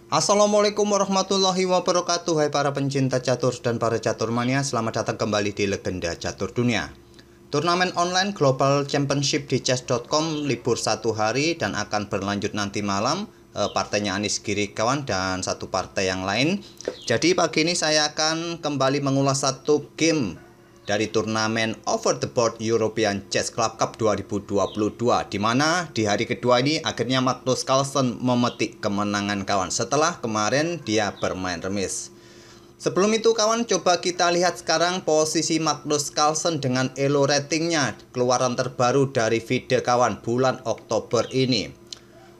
Assalamualaikum warahmatullahi wabarakatuh. Hai para pencinta catur dan para caturmania, selamat datang kembali di Legenda Catur Dunia. Turnamen online Global Championship di chess.com libur 1 hari dan akan berlanjut nanti malam. Partainya Anies Giri kawan dan satu partai yang lain. Jadi pagi ini saya akan kembali mengulas satu game dari turnamen Over the Board European Chess Club Cup 2022, di mana di hari kedua ini akhirnya Magnus Carlsen memetik kemenangan kawan setelah kemarin dia bermain remis. Sebelum itu kawan, coba kita lihat sekarang posisi Magnus Carlsen dengan elo ratingnya, keluaran terbaru dari FIDE kawan bulan Oktober ini.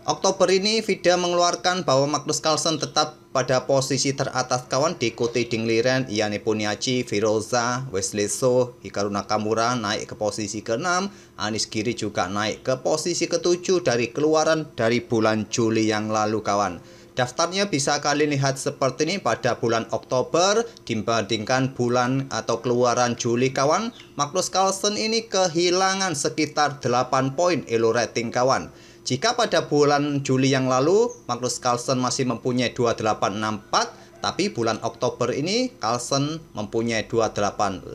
Oktober ini FIDE mengeluarkan bahwa Magnus Carlsen tetap pada posisi teratas kawan, diikuti Ding Liren, Ian Nepomniachtchi, Firoza, Wesley So, Hikaru Nakamura naik ke posisi ke-6, Anies Giri juga naik ke posisi ke-7 dari keluaran dari bulan Juli yang lalu kawan. Daftarnya bisa kalian lihat seperti ini pada bulan Oktober dibandingkan bulan atau keluaran Juli kawan. Magnus Carlsen ini kehilangan sekitar 8 poin elo rating kawan. Jika pada bulan Juli yang lalu Magnus Carlsen masih mempunyai 2864, tapi bulan Oktober ini Carlsen mempunyai 2856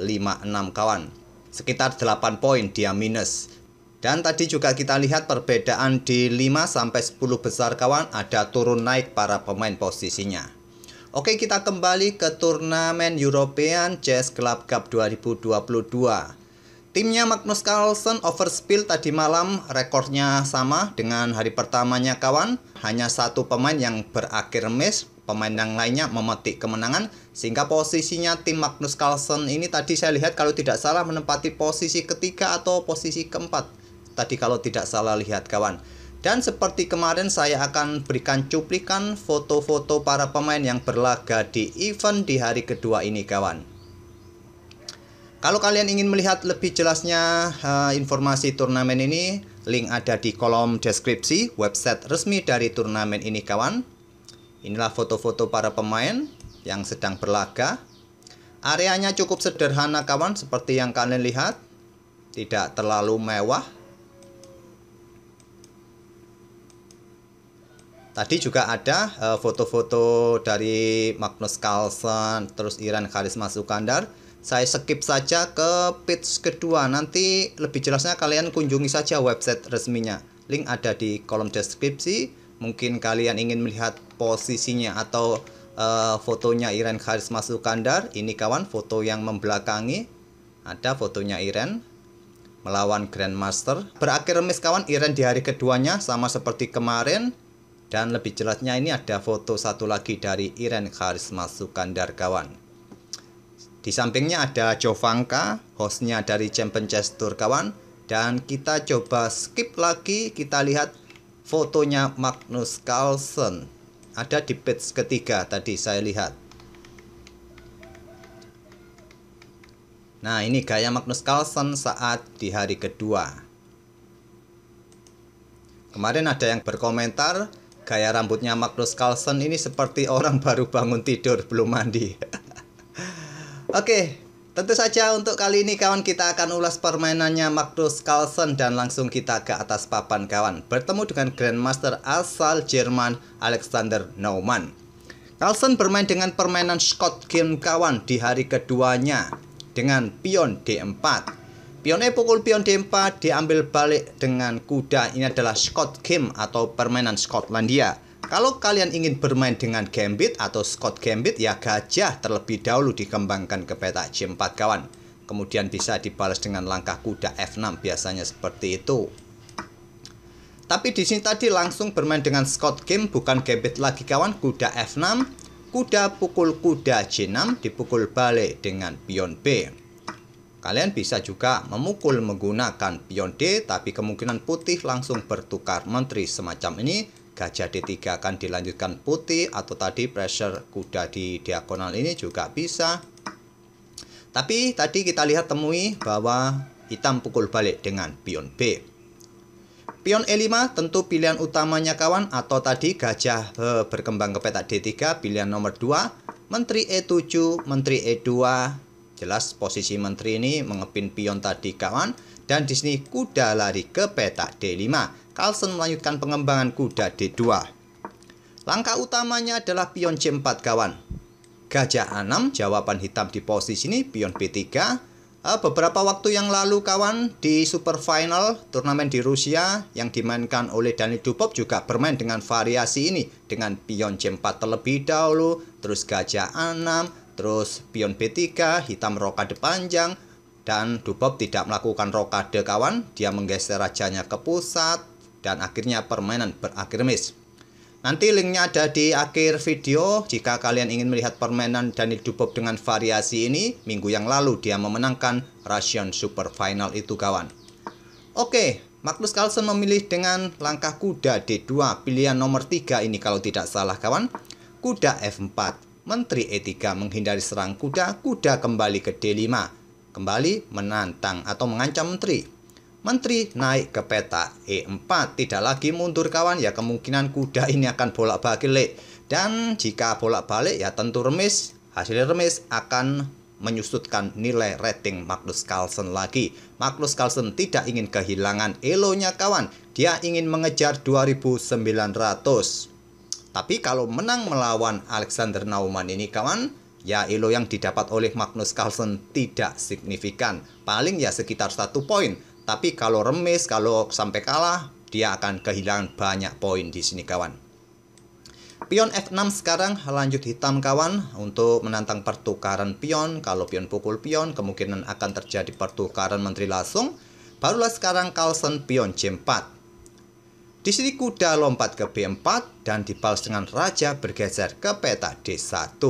kawan. Sekitar 8 poin dia minus. Dan tadi juga kita lihat perbedaan di 5-10 besar kawan, ada turun naik para pemain posisinya. Oke, kita kembali ke turnamen European Chess Club Cup 2022. Timnya Magnus Carlsen overspill tadi malam, rekornya sama dengan hari pertamanya kawan. Hanya satu pemain yang berakhir miss, pemain yang lainnya memetik kemenangan. Sehingga posisinya tim Magnus Carlsen ini tadi saya lihat kalau tidak salah menempati posisi ketiga atau posisi keempat. Tadi kalau tidak salah lihat kawan. Dan seperti kemarin saya akan berikan cuplikan foto-foto para pemain yang berlaga di event di hari kedua ini kawan. Kalau kalian ingin melihat lebih jelasnya informasi turnamen ini, link ada di kolom deskripsi website resmi dari turnamen ini kawan. Inilah foto-foto para pemain yang sedang berlaga. Areanya cukup sederhana kawan, seperti yang kalian lihat. Tidak terlalu mewah. Tadi juga ada foto-foto dari Magnus Carlsen, terus Iran Kharisma Sukandar. Saya skip saja ke page kedua. Nanti lebih jelasnya kalian kunjungi saja website resminya. Link ada di kolom deskripsi. Mungkin kalian ingin melihat posisinya atau fotonya Iren Kharisma Sukandar. Ini kawan foto yang membelakangi. Ada fotonya Iren melawan Grandmaster. Berakhir remis kawan Iren di hari keduanya sama seperti kemarin. Dan lebih jelasnya ini ada foto satu lagi dari Iren Kharisma Sukandar kawan. Di sampingnya ada Jovanka, hostnya dari Champion Chess Tour kawan. Dan kita coba skip lagi, kita lihat fotonya Magnus Carlsen. Ada di page ketiga tadi saya lihat. Nah ini gaya Magnus Carlsen saat di hari kedua. Kemarin ada yang berkomentar, gaya rambutnya Magnus Carlsen ini seperti orang baru bangun tidur belum mandi. Oke, tentu saja untuk kali ini kawan kita akan ulas permainannya Magnus Carlsen dan langsung kita ke atas papan kawan. Bertemu dengan Grandmaster asal Jerman Alexander Naumann. Carlsen bermain dengan permainan Scott Game kawan di hari keduanya dengan pion D4. Pion E pukul pion D4 diambil balik dengan kuda. Ini adalah Scott Game atau permainan Skotlandia. Kalau kalian ingin bermain dengan Gambit atau Scott Gambit, ya gajah terlebih dahulu dikembangkan ke petak J4 kawan. Kemudian bisa dibalas dengan langkah kuda F6, biasanya seperti itu. Tapi di sini tadi langsung bermain dengan Scott Game, bukan Gambit lagi kawan, kuda F6. Kuda pukul kuda J6 dipukul balik dengan pion B. Kalian bisa juga memukul menggunakan pion D, tapi kemungkinan putih langsung bertukar menteri semacam ini. Gajah D3 akan dilanjutkan putih, atau tadi pressure kuda di diagonal ini juga bisa. Tapi tadi kita lihat temui bahwa hitam pukul balik dengan pion B. Pion E5 tentu pilihan utamanya kawan, atau tadi gajah berkembang ke petak D3 pilihan nomor 2. Menteri E7, menteri E2. Jelas posisi menteri ini mengepin pion tadi kawan. Dan di sini kuda lari ke petak D5. Carlsen melanjutkan pengembangan kuda D2. Langkah utamanya adalah pion C4 kawan. Gajah A6, jawaban hitam di posisi ini, pion B3. Beberapa waktu yang lalu kawan, di super final turnamen di Rusia yang dimainkan oleh Daniil Dubov juga bermain dengan variasi ini, dengan pion C4 terlebih dahulu, terus gajah A6, terus pion B3, hitam rokade panjang, dan Dubov tidak melakukan rokade kawan, dia menggeser rajanya ke pusat, dan akhirnya permainan berakhir miss. Nanti linknya ada di akhir video. Jika kalian ingin melihat permainan Daniil Dubov dengan variasi ini, minggu yang lalu dia memenangkan Russian Super Final itu kawan. Oke, Magnus Carlsen memilih dengan langkah kuda D2, pilihan nomor 3 ini kalau tidak salah kawan. Kuda F4, menteri E3 menghindari serang kuda, kuda kembali ke D5, kembali menantang atau mengancam menteri. Menteri naik ke peta E4, tidak lagi mundur kawan, ya kemungkinan kuda ini akan bolak-balik. Dan jika bolak-balik ya tentu remis, hasil remis akan menyusutkan nilai rating Magnus Carlsen lagi. Magnus Carlsen tidak ingin kehilangan elonya kawan, dia ingin mengejar 2900. Tapi kalau menang melawan Alexander Naumann ini kawan, ya elo yang didapat oleh Magnus Carlsen tidak signifikan, paling ya sekitar 1 poin. Tapi kalau remis, kalau sampai kalah, dia akan kehilangan banyak poin di sini kawan. Pion F6 sekarang lanjut hitam kawan untuk menantang pertukaran pion. Kalau pion pukul pion, kemungkinan akan terjadi pertukaran menteri langsung. Barulah sekarang Carlsen pion C4. Di sini kuda lompat ke B4 dan dibalas dengan raja bergeser ke peta D1.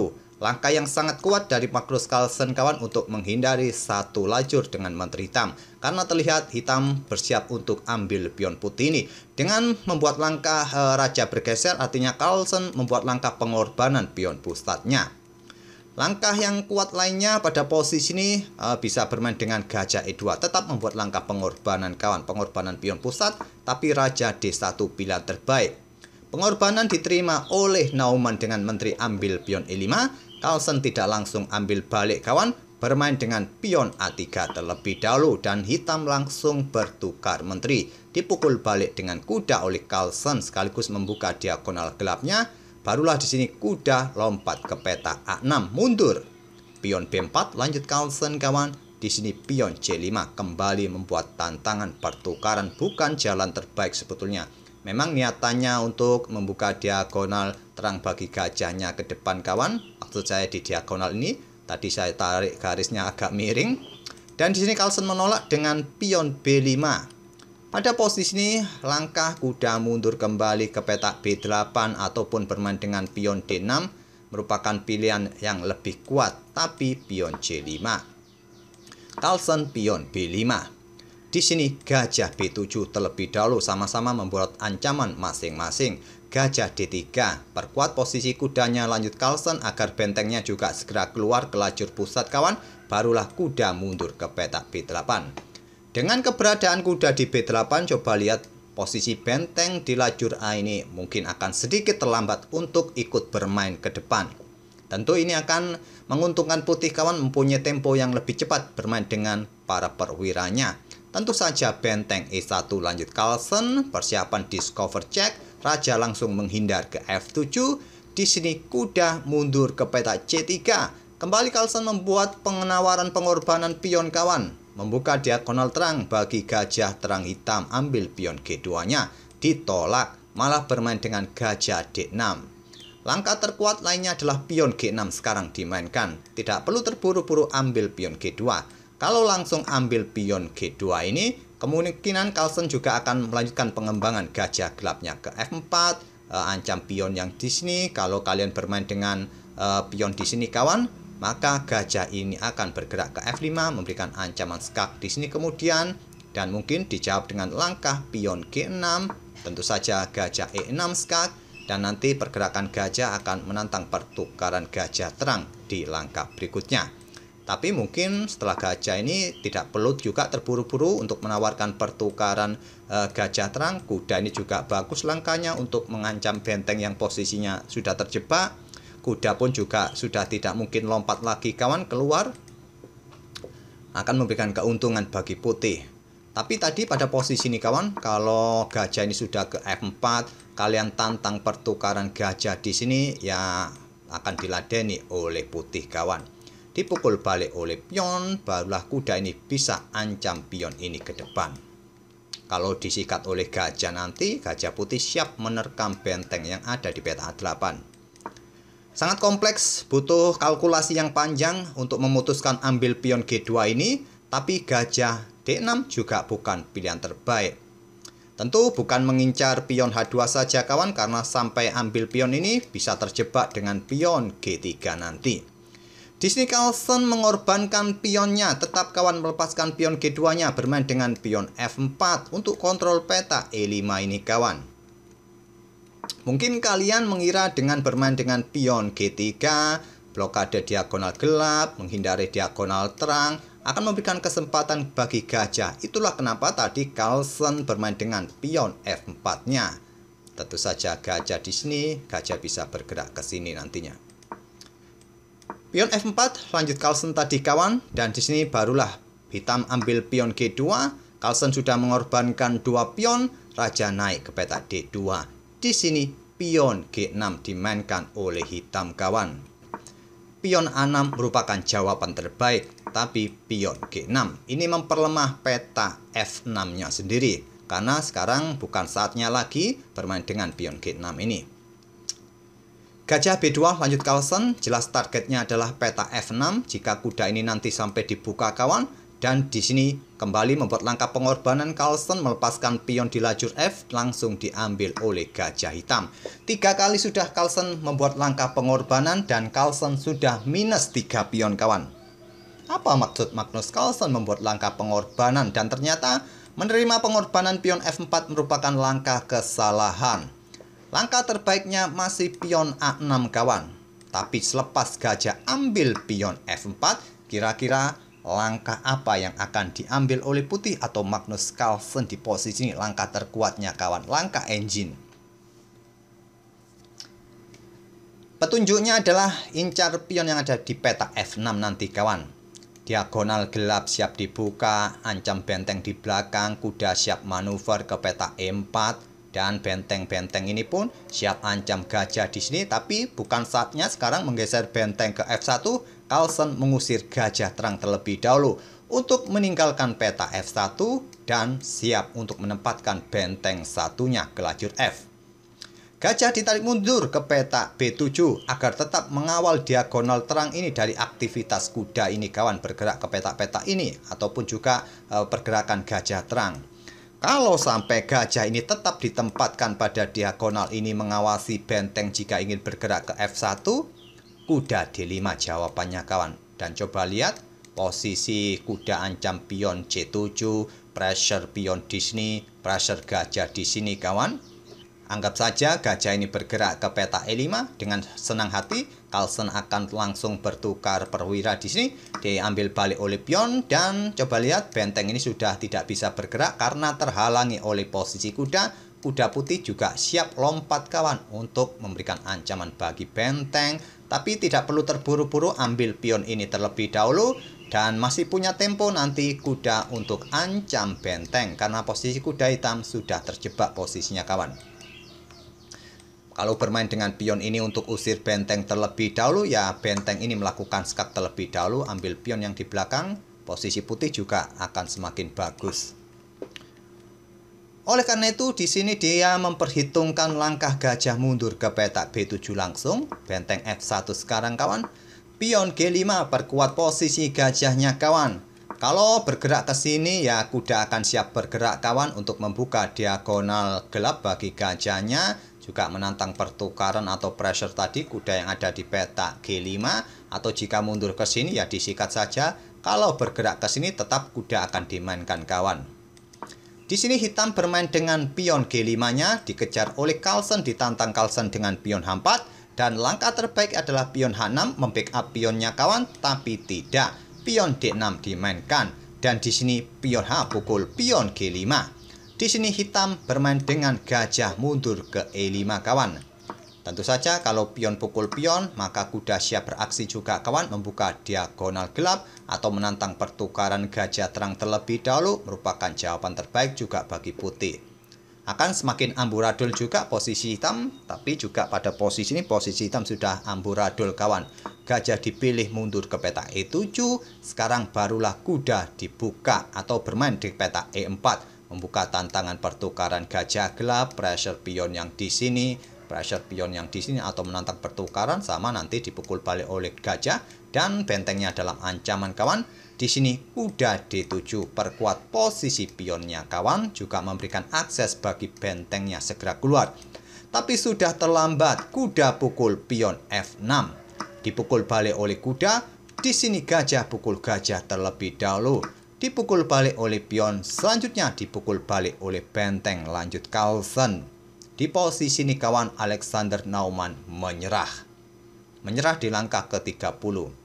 Langkah yang sangat kuat dari Magnus Carlsen kawan untuk menghindari satu lajur dengan menteri hitam. Karena terlihat hitam bersiap untuk ambil pion putih ini. Dengan membuat langkah raja bergeser, artinya Carlsen membuat langkah pengorbanan pion pusatnya. Langkah yang kuat lainnya pada posisi ini bisa bermain dengan gajah E2. Tetap membuat langkah pengorbanan kawan, pengorbanan pion pusat, tapi raja D1 pilihan terbaik. Pengorbanan diterima oleh Naumann dengan menteri ambil pion E5. Carlsen tidak langsung ambil balik kawan, bermain dengan pion A3 terlebih dahulu dan hitam langsung bertukar menteri. Dipukul balik dengan kuda oleh Carlsen sekaligus membuka diagonal gelapnya. Barulah di sini kuda lompat ke peta A6 mundur. Pion B4 lanjut Carlsen kawan. Di sini pion C5 kembali membuat tantangan pertukaran, bukan jalan terbaik sebetulnya. Memang niatannya untuk membuka diagonal terang bagi gajahnya ke depan kawan. Maksud saya di diagonal ini, tadi saya tarik garisnya agak miring. Dan di sini Carlsen menolak dengan pion B5. Pada posisi ini, langkah kuda mundur kembali ke peta B8 ataupun bermain dengan pion D6 merupakan pilihan yang lebih kuat, tapi pion C5. Carlsen pion B5. Di sini gajah B7 terlebih dahulu, sama-sama membuat ancaman masing-masing. Gajah D3, perkuat posisi kudanya lanjut Carlsen agar bentengnya juga segera keluar ke lajur pusat kawan. Barulah kuda mundur ke peta B8. Dengan keberadaan kuda di B8, coba lihat posisi benteng di lajur A ini mungkin akan sedikit terlambat untuk ikut bermain ke depan. Tentu ini akan menguntungkan putih kawan, mempunyai tempo yang lebih cepat bermain dengan para perwiranya. Tentu saja benteng E1 lanjut Carlsen, persiapan discover check, raja langsung menghindar ke F7. Di sini kuda mundur ke peta C3. Kembali Carlsen membuat penawaran pengorbanan pion kawan, membuka diagonal terang bagi gajah terang hitam, ambil pion G2-nya, ditolak, malah bermain dengan gajah D6. Langkah terkuat lainnya adalah pion G6 sekarang dimainkan. Tidak perlu terburu-buru ambil pion G2. Kalau langsung ambil pion G2 ini, kemungkinan Carlsen juga akan melanjutkan pengembangan gajah gelapnya ke F4, ancam pion yang di sini. Kalau kalian bermain dengan pion di sini kawan, maka gajah ini akan bergerak ke F5, memberikan ancaman skak di sini kemudian, dan mungkin dijawab dengan langkah pion G6, tentu saja gajah E6 skak, dan nanti pergerakan gajah akan menantang pertukaran gajah terang di langkah berikutnya. Tapi mungkin setelah gajah ini tidak perlu juga terburu-buru untuk menawarkan pertukaran gajah terang. Kuda ini juga bagus langkahnya untuk mengancam benteng yang posisinya sudah terjebak. Kuda pun juga sudah tidak mungkin lompat lagi kawan keluar. Akan memberikan keuntungan bagi putih. Tapi tadi pada posisi ini kawan, kalau gajah ini sudah ke F4, kalian tantang pertukaran gajah di sini ya akan diladeni oleh putih kawan. Dipukul balik oleh pion, barulah kuda ini bisa ancam pion ini ke depan. Kalau disikat oleh gajah nanti, gajah putih siap menerkam benteng yang ada di peta A8. Sangat kompleks, butuh kalkulasi yang panjang untuk memutuskan ambil pion G2 ini, tapi gajah D6 juga bukan pilihan terbaik. Tentu bukan mengincar pion H2 saja kawan, karena sampai ambil pion ini bisa terjebak dengan pion G3 nanti. Di sini Carlsen mengorbankan pionnya, tetap kawan melepaskan pion G2-nya, bermain dengan pion F4 untuk kontrol peta E5 ini kawan. Mungkin kalian mengira dengan bermain dengan pion G3, blokade diagonal gelap, menghindari diagonal terang, akan memberikan kesempatan bagi gajah. Itulah kenapa tadi Carlsen bermain dengan pion F4-nya. Tentu saja gajah di sini, gajah bisa bergerak ke sini nantinya. Pion F4 lanjut Carlsen tadi kawan, dan di sini barulah hitam ambil pion G2. Carlsen sudah mengorbankan 2 pion, raja naik ke peta D2. Di sini pion G6 dimainkan oleh hitam kawan. Pion A6 merupakan jawaban terbaik, tapi pion G6 ini memperlemah peta F6-nya sendiri, karena sekarang bukan saatnya lagi bermain dengan pion G6 ini. Gajah B2 lanjut Carlsen, jelas targetnya adalah peta F6 jika kuda ini nanti sampai dibuka kawan, dan di sini kembali membuat langkah pengorbanan. Carlsen melepaskan pion di lajur F, langsung diambil oleh gajah hitam. 3 kali sudah Carlsen membuat langkah pengorbanan dan Carlsen sudah minus 3 pion kawan. Apa maksud Magnus Carlsen membuat langkah pengorbanan dan ternyata menerima pengorbanan pion F4 merupakan langkah kesalahan. Langkah terbaiknya masih pion A6 kawan. Tapi selepas gajah ambil pion F4, kira-kira langkah apa yang akan diambil oleh putih atau Magnus Carlsen di posisi ini? Langkah terkuatnya kawan, langkah engine. Petunjuknya adalah incar pion yang ada di peta F6 nanti kawan. Diagonal gelap siap dibuka, ancam benteng di belakang, kuda siap manuver ke peta E4. Dan benteng-benteng ini pun siap ancam gajah di sini, tapi bukan saatnya sekarang menggeser benteng ke F1. Carlsen mengusir gajah terang terlebih dahulu untuk meninggalkan peta F1 dan siap untuk menempatkan benteng satunya ke lajur F. Gajah ditarik mundur ke peta B7 agar tetap mengawal diagonal terang ini dari aktivitas kuda ini kawan, bergerak ke peta-peta ini ataupun juga pergerakan gajah terang. Kalau sampai gajah ini tetap ditempatkan pada diagonal ini mengawasi benteng jika ingin bergerak ke F1, kuda D5 jawabannya kawan. Dan coba lihat posisi kuda ancam pion C7, pressure pion di sini, pressure gajah di sini kawan. Anggap saja gajah ini bergerak ke peta E5 dengan senang hati. Carlsen akan langsung bertukar perwira di sini, diambil balik oleh pion, dan coba lihat benteng ini sudah tidak bisa bergerak karena terhalangi oleh posisi kuda. Kuda putih juga siap lompat kawan untuk memberikan ancaman bagi benteng, tapi tidak perlu terburu-buru, ambil pion ini terlebih dahulu dan masih punya tempo nanti kuda untuk ancam benteng karena posisi kuda hitam sudah terjebak posisinya kawan. Kalau bermain dengan pion ini untuk usir benteng terlebih dahulu, ya benteng ini melakukan skak terlebih dahulu, ambil pion yang di belakang, posisi putih juga akan semakin bagus. Oleh karena itu, di sini dia memperhitungkan langkah gajah mundur ke peta B7 langsung, benteng F1 sekarang kawan. Pion G5 perkuat posisi gajahnya kawan. Kalau bergerak ke sini ya kuda akan siap bergerak kawan untuk membuka diagonal gelap bagi gajahnya. Juga menantang pertukaran atau pressure tadi kuda yang ada di peta G5, atau jika mundur ke sini ya disikat saja. Kalau bergerak ke sini tetap kuda akan dimainkan kawan. Di sini hitam bermain dengan pion G5-nya, dikejar oleh Carlsen, ditantang Carlsen dengan pion H4, dan langkah terbaik adalah pion H6 membackup pionnya kawan, tapi tidak. Pion D6 dimainkan, dan di sini pion H pukul pion G5. Di sini hitam bermain dengan gajah mundur ke E5 kawan. Tentu saja kalau pion pukul pion, maka kuda siap beraksi juga kawan, membuka diagonal gelap atau menantang pertukaran gajah terang terlebih dahulu merupakan jawaban terbaik juga bagi putih. Akan semakin amburadul juga posisi hitam, tapi juga pada posisi ini posisi hitam sudah amburadul kawan. Gajah dipilih mundur ke peta E7, sekarang barulah kuda dibuka atau bermain di peta E4, membuka tantangan pertukaran gajah gelap, pressure pion yang di sini, atau menantang pertukaran sama nanti dipukul balik oleh gajah dan bentengnya dalam ancaman kawan. Di sini kuda D7 perkuat posisi pionnya kawan, juga memberikan akses bagi bentengnya segera keluar. Tapi sudah terlambat, kuda pukul pion F6. Dipukul balik oleh kuda, di sini gajah pukul gajah terlebih dahulu. Dipukul balik oleh pion, selanjutnya dipukul balik oleh benteng, lanjut Carlsen. Di posisi ini kawan, Alexander Naumann menyerah di langkah ke-30.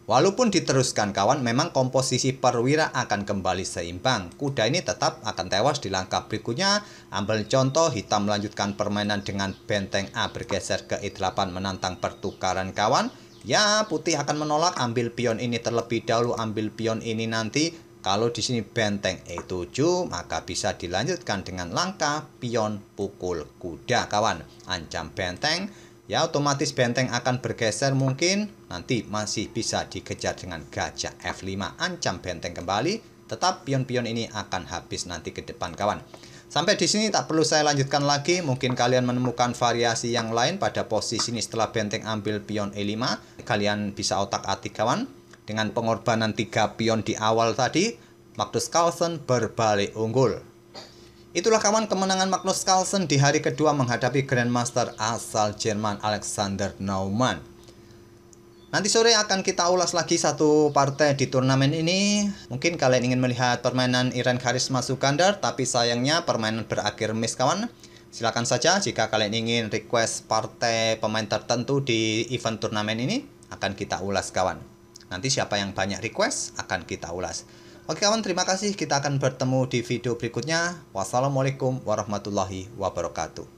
Walaupun diteruskan kawan, memang komposisi perwira akan kembali seimbang. Kuda ini tetap akan tewas di langkah berikutnya. Ambil contoh, hitam melanjutkan permainan dengan benteng A bergeser ke E8 menantang pertukaran kawan. Ya, putih akan menolak, ambil pion ini terlebih dahulu, ambil pion ini nanti. Kalau di sini benteng E7, maka bisa dilanjutkan dengan langkah pion pukul kuda kawan. Ancam benteng, ya otomatis benteng akan bergeser mungkin. Nanti masih bisa dikejar dengan gajah F5. Ancam benteng kembali, tetap pion-pion ini akan habis nanti ke depan kawan. Sampai di sini tak perlu saya lanjutkan lagi. Mungkin kalian menemukan variasi yang lain pada posisi ini setelah benteng ambil pion E5. Kalian bisa otak-atik kawan. Dengan pengorbanan 3 pion di awal tadi, Magnus Carlsen berbalik unggul. Itulah kawan kemenangan Magnus Carlsen di hari kedua menghadapi Grandmaster asal Jerman Alexander Naumann. Nanti sore akan kita ulas lagi satu partai di turnamen ini. Mungkin kalian ingin melihat permainan Iren Karisma Sukandar, tapi sayangnya permainan berakhir miss kawan. Silakan saja jika kalian ingin request partai pemain tertentu di event turnamen ini, akan kita ulas kawan. Nanti siapa yang banyak request akan kita ulas. Oke kawan, terima kasih. Kita akan bertemu di video berikutnya. Wassalamualaikum warahmatullahi wabarakatuh.